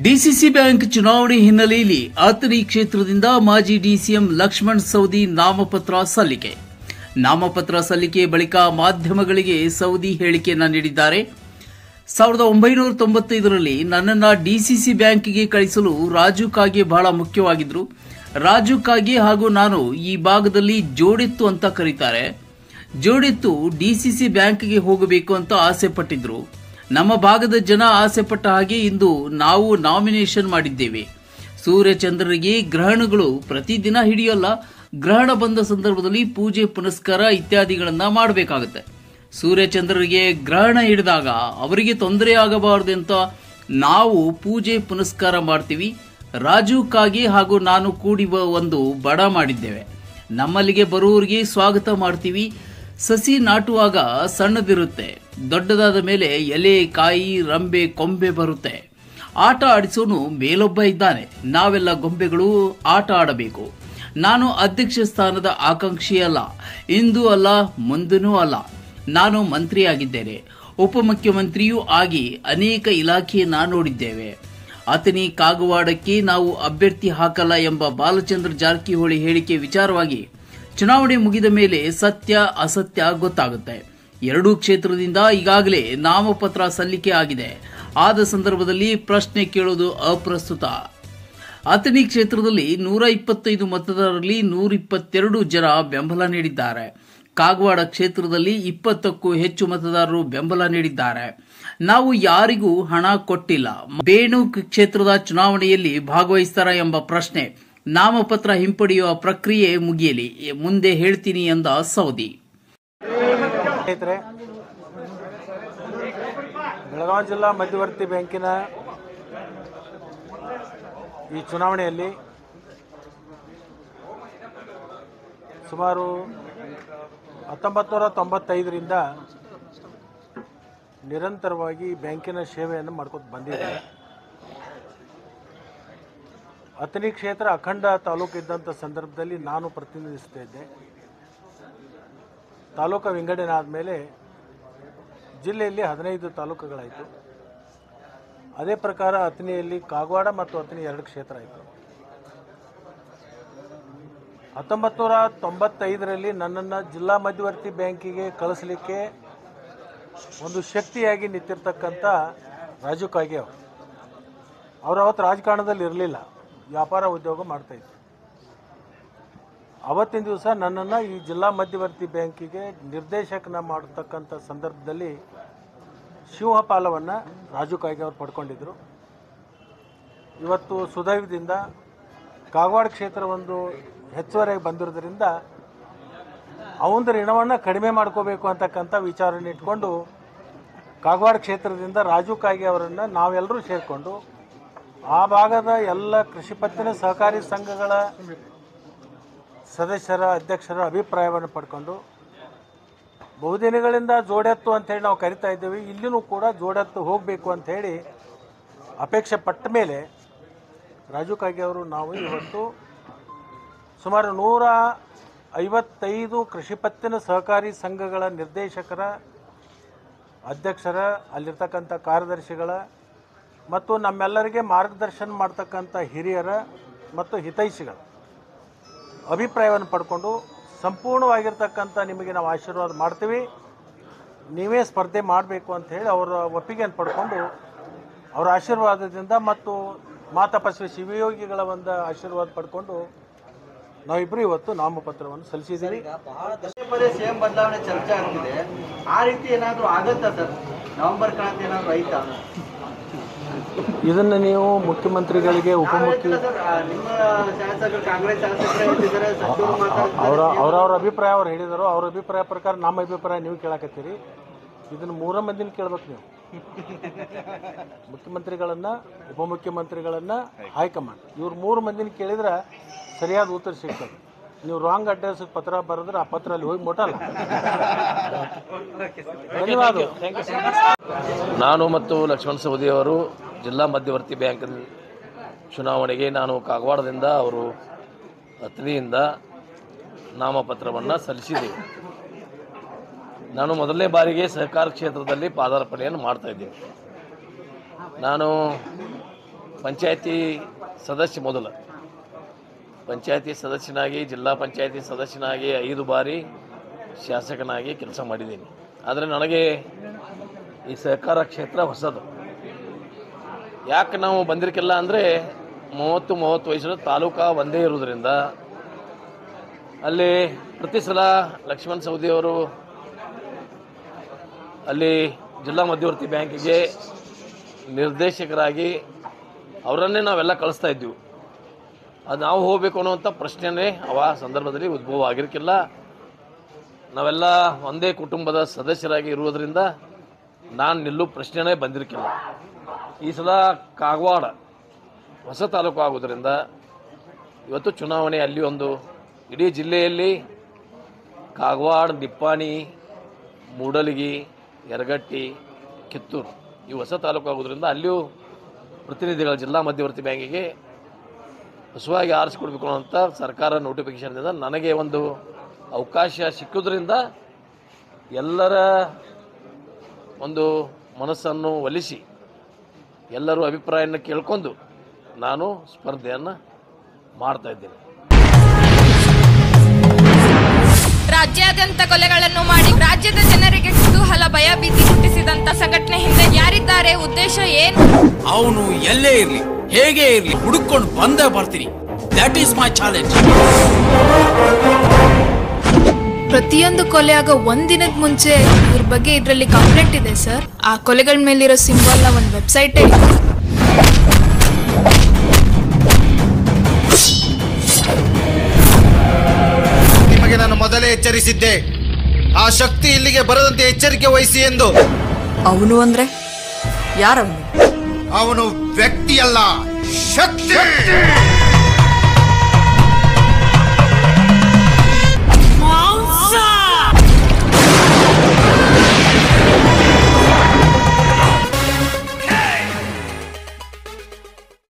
DCC bank ಚುನಾವಣೆ ಹಿನ್ನೆಲೆಯಲ್ಲಿ ಅಥಣಿ ಕ್ಷೇತ್ರದಿಂದ ಮಾಜಿ ಡಿಸಿಎಂ ಲಕ್ಷ್ಮಣ್ ಸವದಿ ನಾಮಪತ್ರ ಸಲ್ಲಿಕೆ. ನಾಮಪತ್ರ ಸಲ್ಲಿಕೆ ಬಳಿಕ ಮಾಧ್ಯಮಗಳಿಗೆ ಸವದಿ ಹೇಳಿಕೆಯನ್ನು ನೀಡಿದ್ದಾರೆ. 1995ರಲ್ಲಿ ನನ್ನನ್ನು ಡಿಸಿಸಿ ಬ್ಯಾಂಕ್ಗೆ ಕಳಿಸಲು ರಾಜು ಕಾಗೆ ಬಹಳ ಮುಖ್ಯವಾಗಿದ್ರು. ರಾಜು ಕಾಗೆ ಹಾಗೂ ನಾನು ಈ ಭಾಗದಲ್ಲಿ ಜೋಡೆತ್ತು ಅಂತ ಕರೀತಾರೆ. ಜೋಡೆತ್ತು ಡಿಸಿಸಿ ಬ್ಯಾಂಕ್ಗೆ ಹೋಗಬೇಕು ಅಂತ ಆಸೆ ಪಟ್ಟಿದ್ರು. ನಮ್ಮ ಭಾಗದ ಜನ ಆಸೆ ಪಟ್ಟ ಹಾಗೆ ಇಂದು ನಾವು ನಾಮಿನೇಷನ್ ಮಾಡಿದ್ದೇವೆ. ಸೂರ್ಯಚಂದ್ರರಿಗೆ ಗ್ರಹಣಗಳು ಪ್ರತಿದಿನ ಹಿಡಿಯಲ್ಲ. ಗ್ರಹಣ ಬಂದ ಸಂದರ್ಭದಲ್ಲಿ ಪೂಜೆ ಪುನಸ್ಕಾರ ಇತ್ಯಾದಿಗಳನ್ನ ಮಾಡಬೇಕಾಗುತ್ತೆ. ಸೂರ್ಯಚಂದ್ರರಿಗೆ ಗ್ರಹಣ ಹಿಡಿದಾಗ ಅವರಿಗೆ ತೊಂದರೆ ಆಗಬಾರದು ಅಂತ ನಾವು ಪೂಜೆ ಪುನಸ್ಕಾರ ಮಾಡ್ತೀವಿ. ರಾಜು ಕಾಗೆ ಹಾಗೂ ನಾನು ಕೂಡಿ ಒಂದು ಬಡ ಮಾಡಿದ್ದೇವೆ. ನಮ್ಮಲ್ಲಿಗೆ ಬರುವವರಿಗೆ ಸ್ವಾಗತ ಮಾಡ್ತೀವಿ. ಸಸಿ ನಾಟುವಾಗ ಸಣ್ಣದಿರುತ್ತೆ, ದೊಡ್ಡದಾದ ಮೇಲೆ ಎಲೆ, ಕಾಯಿ, ರಂಬೆ, ಕೊಂಬೆ ಬರುತ್ತೆ. ಆಟ ಆಡಿಸೋನು ಮೇಲೊಬ್ಬ ಇದ್ದಾನೆ. ನಾವೆಲ್ಲ ಗೊಂಬೆಗಳು ಆಟ ಆಡಬೇಕು. ನಾನು ಅಧ್ಯಕ್ಷ ಸ್ಥಾನದ ಆಕಾಂಕ್ಷಿಯಲ್ಲ, ಇಂದು ಅಲ್ಲ ಮುಂದೂ ಅಲ್ಲ. ನಾನು ಮಂತ್ರಿಯಾಗಿದ್ದೇನೆ, ಉಪಮುಖ್ಯಮಂತ್ರಿಯೂ ಆಗಿ ಅನೇಕ ಇಲಾಖೆಯನ್ನ ನೋಡಿದ್ದೇವೆ. ಅಥಣಿ ಕಾಗವಾಡಕ್ಕೆ ನಾವು ಅಭ್ಯರ್ಥಿ ಹಾಕಲ್ಲ ಎಂಬ ಬಾಲಚಂದ್ರ ಜಾರಕಿಹೊಳಿ ಹೇಳಿಕೆ ವಿಚಾರವಾಗಿ ಚುನಾವಣೆ ಮುಗಿದ ಮೇಲೆ ಸತ್ಯ ಅಸತ್ಯ ಗೊತ್ತಾಗುತ್ತೆ. ಎರಡೂ ಕ್ಷೇತ್ರದಿಂದ ಈಗಾಗಲೇ ನಾಮಪತ್ರ ಸಲ್ಲಿಕೆ ಆಗಿದೆ. ಆದ ಸಂದರ್ಭದಲ್ಲಿ ಪ್ರಶ್ನೆ ಕೇಳೋದು ಅಪ್ರಸ್ತುತ. ಅಥಣಿ ಕ್ಷೇತ್ರದಲ್ಲಿ 125 ಮತದಾರರಲ್ಲಿ 122 ಜನ ಬೆಂಬಲ ನೀಡಿದ್ದಾರೆ. ಕಾಗವಾಡ ಕ್ಷೇತ್ರದಲ್ಲಿ 20ಕ್ಕೂ ಹೆಚ್ಚು ಮತದಾರರು ಬೆಂಬಲ ನೀಡಿದ್ದಾರೆ. ನಾವು ಯಾರಿಗೂ ಹಣ ಕೊಟ್ಟಿಲ್ಲ. ಬೇಣು ಕ್ಷೇತ್ರದ ಚುನಾವಣೆಯಲ್ಲಿ ಭಾಗವಹಿಸ್ತಾರ ಎಂಬ ಪ್ರಶ್ನೆ. ನಾಮಪತ್ರ ಹಿಂಪಡೆಯುವ ಪ್ರಕ್ರಿಯೆ ಮುಗಿಯಲಿ, ಮುಂದೆ ಹೇಳ್ತೀನಿ ಎಂದ ಸವದಿ. ಬೆಳಗಾವಿ ಜಿಲ್ಲಾ ಮಧ್ಯವರ್ತಿ ಬ್ಯಾಂಕಿನ ಈ ಚುನಾವಣೆಯಲ್ಲಿ ಸುಮಾರು 1995ರಿಂದ ನಿರಂತರವಾಗಿ ಬ್ಯಾಂಕಿನ ಸೇವೆಯನ್ನು ಮಾಡ್ಕೊಂಡು ಬಂದಿದೆ. ಅಥಣಿ ಕ್ಷೇತ್ರ ಅಖಂಡ ತಾಲೂಕು ಇದ್ದಂಥ ಸಂದರ್ಭದಲ್ಲಿ ನಾನು ಪ್ರತಿನಿಧಿಸ್ತಾ ಇದ್ದೆ. ತಾಲೂಕು ವಿಂಗಡಣೆ ಆದಮೇಲೆ ಜಿಲ್ಲೆಯಲ್ಲಿ 15 ತಾಲೂಕುಗಳಾಯಿತು. ಅದೇ ಪ್ರಕಾರ ಅಥಣಿಯಲ್ಲಿ ಕಾಗವಾಡ ಮತ್ತು ಅಥಣಿ 2 ಕ್ಷೇತ್ರ ಆಯಿತು. 1995ರಲ್ಲಿ ನನ್ನನ್ನು ಜಿಲ್ಲಾ ಮಧ್ಯವರ್ತಿ ಬ್ಯಾಂಕಿಗೆ ಕಳಿಸಲಿಕ್ಕೆ ಒಂದು ಶಕ್ತಿಯಾಗಿ ನಿಂತಿರ್ತಕ್ಕಂಥ ರಾಜು ಕಾಗೆ ಅವರು ಅವತ್ತು ರಾಜಕಾರಣದಲ್ಲಿ ಇರಲಿಲ್ಲ, ವ್ಯಾಪಾರ ಉದ್ಯೋಗ ಮಾಡ್ತಾಯಿದ್ರು. ಅವತ್ತಿನ ದಿವಸ ನನ್ನನ್ನು ಈ ಜಿಲ್ಲಾ ಮಧ್ಯವರ್ತಿ ಬ್ಯಾಂಕಿಗೆ ನಿರ್ದೇಶಕನ ಮಾಡತಕ್ಕಂಥ ಸಂದರ್ಭದಲ್ಲಿ ಸಿಂಹಪಾಲವನ್ನು ರಾಜು ಕಾಗೆ ಅವರು ಪಡ್ಕೊಂಡಿದ್ದರು. ಇವತ್ತು ಸುದೈವದಿಂದ ಕಾಗವಾಡ ಕ್ಷೇತ್ರ ಒಂದು ಹೆಚ್ಚುವರಿಯಾಗಿ ಬಂದಿರೋದ್ರಿಂದ ಅವಂದು ಋಣವನ್ನು ಕಡಿಮೆ ಮಾಡ್ಕೋಬೇಕು ಅಂತಕ್ಕಂಥ ವಿಚಾರವನ್ನು ಇಟ್ಕೊಂಡು ಕಾಗವಾಡ ಕ್ಷೇತ್ರದಿಂದ ರಾಜು ಕಾಗೆ ಅವರನ್ನು ನಾವೆಲ್ಲರೂ ಸೇರಿಕೊಂಡು ಆ ಭಾಗದ ಎಲ್ಲ ಕೃಷಿ ಪತ್ತಿನ ಸಹಕಾರಿ ಸಂಘಗಳ ಸದಸ್ಯರ ಅಧ್ಯಕ್ಷರ ಅಭಿಪ್ರಾಯವನ್ನು ಪಡ್ಕೊಂಡು ಬಹುದಿನಗಳಿಂದ ಜೋಡೆತ್ತು ಅಂಥೇಳಿ ನಾವು ಕರಿತಾ ಇದ್ದೇವೆ. ಇಲ್ಲಿನೂ ಕೂಡ ಜೋಡೆತ್ತು ಹೋಗಬೇಕು ಅಂಥೇಳಿ ಅಪೇಕ್ಷೆ ಪಟ್ಟ ಮೇಲೆ ರಾಜು ಕಾಗೆ ಅವರು ನಾವು ಇವತ್ತು ಸುಮಾರು 155 ಕೃಷಿ ಪತ್ತಿನ ಸಹಕಾರಿ ಸಂಘಗಳ ನಿರ್ದೇಶಕರ, ಅಧ್ಯಕ್ಷರ, ಅಲ್ಲಿರ್ತಕ್ಕಂಥ ಕಾರ್ಯದರ್ಶಿಗಳ ಮತ್ತು ನಮ್ಮೆಲ್ಲರಿಗೆ ಮಾರ್ಗದರ್ಶನ ಮಾಡ್ತಕ್ಕಂಥ ಹಿರಿಯರ ಮತ್ತು ಹಿತೈಷಿಗಳ ಅಭಿಪ್ರಾಯವನ್ನು ಪಡ್ಕೊಂಡು ಸಂಪೂರ್ಣವಾಗಿರ್ತಕ್ಕಂಥ ನಿಮಗೆ ನಾವು ಆಶೀರ್ವಾದ ಮಾಡ್ತೀವಿ, ನೀವೇ ಸ್ಪರ್ಧೆ ಮಾಡಬೇಕು ಅಂಥೇಳಿ ಅವರ ಒಪ್ಪಿಗೆಯನ್ನು ಪಡ್ಕೊಂಡು ಅವರ ಆಶೀರ್ವಾದದಿಂದ ಮತ್ತು ಮಾತಪಸ್ವಿ ಶಿವಯೋಗಿಗಳ ಒಂದು ಆಶೀರ್ವಾದ ಪಡ್ಕೊಂಡು ನಾವಿಬ್ಬರು ಇವತ್ತು ನಾಮಪತ್ರವನ್ನು ಸಲ್ಲಿಸಿದ್ದೀವಿ. ಪದೇ ಪದೇ ಸೇಮ್ ಬದಲಾವಣೆ ಚರ್ಚೆ ಆಗ್ತಿದೆ. ಆ ರೀತಿ ಏನಾದರೂ ಆಗುತ್ತಾ ಸರ್? ನವೆಂಬರ್ ಕ್ರಾಂತಿ ಏನಾದರೂ ಆಯ್ತಾ? ಇದನ್ನು ನೀವು ಮುಖ್ಯಮಂತ್ರಿಗಳಿಗೆ ನಿಮ್ಮ ಶಾಸಕರು, ಕಾಂಗ್ರೆಸ್ ಶಾಸಕರು ಹೇಳ್ತಿದ್ದಾರೆ, ಅವರವ್ರ ಅಭಿಪ್ರಾಯ ಅವ್ರು ಹೇಳಿದರು. ಅವ್ರ ಅಭಿಪ್ರಾಯ ಪ್ರಕಾರ ನಮ್ಮ ಅಭಿಪ್ರಾಯ ನೀವು ಕೇಳಕತ್ತೀರಿ. ಇದನ್ನು 3 ಮಂದಿನ ಕೇಳ್ಬೇಕು ನೀವು, ಮುಖ್ಯಮಂತ್ರಿಗಳನ್ನು, ಉಪಮುಖ್ಯಮಂತ್ರಿಗಳನ್ನು, ಹೈಕಮಾಂಡ್. ಇವ್ರು 3 ಮಂದಿನ ಕೇಳಿದ್ರೆ ಸರಿಯಾದ ಉತ್ತರ ಸಿಗ್ತದೆ. ನೀವು ರಾಂಗ್ ಅಡ್ರೆಸ್ ಪತ್ರ ಬರೆದ್ರೆ ಆ ಪತ್ರ ಅಲ್ಲಿ ಹೋಗಿ ಮುಟ್ಟಲ್ಲ. ಧನ್ಯವಾದ. ನಾನು ಮತ್ತು ಲಕ್ಷ್ಮಣ್ ಸವದಿ ಅವರು ಜಿಲ್ಲಾ ಮಧ್ಯವರ್ತಿ ಬ್ಯಾಂಕ್ ಚುನಾವಣೆಗೆ ನಾನು ಕಾಗವಾಡದಿಂದ, ಅವರು ಅಥಣಿಯಿಂದ ನಾಮಪತ್ರವನ್ನು ಸಲ್ಲಿಸಿದ್ದೇವೆ. ನಾನು ಮೊದಲನೇ ಬಾರಿಗೆ ಸಹಕಾರ ಕ್ಷೇತ್ರದಲ್ಲಿ ಪಾದಾರ್ಪಣೆಯನ್ನು ಮಾಡ್ತಾಯಿದ್ದೀನಿ. ನಾನು ಪಂಚಾಯತಿ ಸದಸ್ಯ ಮೊದಲು ಪಂಚಾಯತಿ ಸದಸ್ಯನಾಗಿ ಜಿಲ್ಲಾ ಪಂಚಾಯತಿ ಸದಸ್ಯನಾಗಿ 5 ಬಾರಿ ಶಾಸಕನಾಗಿ ಕೆಲಸ ಮಾಡಿದ್ದೀನಿ. ಆದರೆ ನನಗೆ ಈ ಸಹಕಾರ ಕ್ಷೇತ್ರ ಹೊಸದು. ಯಾಕೆ ನಾವು ಬಂದಿರಕ್ಕಿಲ್ಲ ಅಂದರೆ 30 ವಯಸ್ಸು ತಾಲೂಕಾ ಒಂದೇ ಇರೋದ್ರಿಂದ ಅಲ್ಲಿ ಪ್ರತಿ ಸಲ ಲಕ್ಷ್ಮಣ ಸವದಿಯವರು ಅಲ್ಲಿ ಜಿಲ್ಲಾ ಮಧ್ಯವರ್ತಿ ಬ್ಯಾಂಕಿಗೆ ನಿರ್ದೇಶಕರಾಗಿ ಅವರನ್ನೇ ನಾವೆಲ್ಲ ಕಳಿಸ್ತಾ ಇದ್ದೀವಿ. ಅದು ನಾವು ಹೋಗಬೇಕು ಅನ್ನುವಂಥ ಪ್ರಶ್ನೆನೇ ಆ ಸಂದರ್ಭದಲ್ಲಿ ಉದ್ಭವ ಆಗಿರಕ್ಕಿಲ್ಲ. ನಾವೆಲ್ಲ ಒಂದೇ ಕುಟುಂಬದ ಸದಸ್ಯರಾಗಿ ಇರುವುದರಿಂದ ನಾನು ನಿಲ್ಲೂ ಪ್ರಶ್ನೆನೇ ಬಂದಿರಕ್ಕಿಲ್ಲ. ಈ ಸಲ ಕಾಗವಾಡ ಹೊಸ ತಾಲೂಕು ಆಗೋದ್ರಿಂದ ಇವತ್ತು ಚುನಾವಣೆ ಅಲ್ಲಿ ಒಂದು ಇಡೀ ಜಿಲ್ಲೆಯಲ್ಲಿ ಕಾಗವಾಡ, ನಿಪ್ಪಾಣಿ, ಮೂಡಲಗಿ, ಯರಗಟ್ಟಿ, ಕಿತ್ತೂರು ಇವು ಹೊಸ ತಾಲೂಕು ಆಗೋದ್ರಿಂದ ಅಲ್ಲಿಯೂ ಪ್ರತಿನಿಧಿಗಳ ಜಿಲ್ಲಾ ಮಧ್ಯವರ್ತಿ ಬ್ಯಾಂಕಿಗೆ ಹೊಸವಾಗಿ ಆರಿಸಿಕೊಡ್ಬೇಕು ಅಂತ ಸರ್ಕಾರ ನೋಟಿಫಿಕೇಶನ್ನಿಂದ ನನಗೆ ಒಂದು ಅವಕಾಶ ಸಿಕ್ಕೋದ್ರಿಂದ ಎಲ್ಲರ ಒಂದು ಮನಸ್ಸನ್ನು ಒಲಿಸಿ ಎಲ್ಲರೂ ಅಭಿಪ್ರಾಯವನ್ನು ಕೇಳ್ಕೊಂಡು ನಾನು ಸ್ಪರ್ಧೆಯನ್ನು ಮಾಡ್ತಾ ಇದ್ದೇನೆ. ರಾಜ್ಯಾದ್ಯಂತ ಕೊಲೆಗಳನ್ನು ಮಾಡಿ ರಾಜ್ಯದ ಜನರಿಗೆ ಕುತೂಹಲ, ಭಯ, ಭೀತಿ ಹುಟ್ಟಿಸಿದಂತ ಸಂಘಟನೆ ಹಿಂದೆ ಯಾರಿದ್ದಾರೆ, ಉದ್ದೇಶ ಏನು? ಅವನು ಎಲ್ಲೇ ಇರ್ಲಿ, ಹೇಗೆ ಇರ್ಲಿ, ಹುಡುಕೊಂಡು ಬಂದೇ ಬರ್ತೀನಿ. That is my challenge. ಪ್ರತಿಯೊಂದು ಕೊಲೆ ಆಗ ಒಂದಿನದ ಮುಂಚೆ ಇವ್ರ ಬಗ್ಗೆ ಇದರಲ್ಲಿ ಕಂಪ್ಲೇಂಟ್ ಇದೆ ಸರ್. ಆ ಕೊಲೆಗಳ ಮೇಲಿರೋ ಸಿಂಬಲ್ ನ ಒಂದು ವೆಬ್ಸೈಟ್ ಇದೆ. ನಿಮಗೆ ನಾನು ಮೊದಲೇ ಎಚ್ಚರಿಸಿದ್ದೆ, ಆ ಶಕ್ತಿ ಇಲ್ಲಿಗೆ ಬರದಂತೆ ಎಚ್ಚರಿಕೆ ವಹಿಸಿ ಎಂದು. ಅವನು ಅಂದ್ರೆ ಯಾರವನು? ಅವನು ವ್ಯಕ್ತಿಯಲ್ಲ, ಶಕ್ತಿ.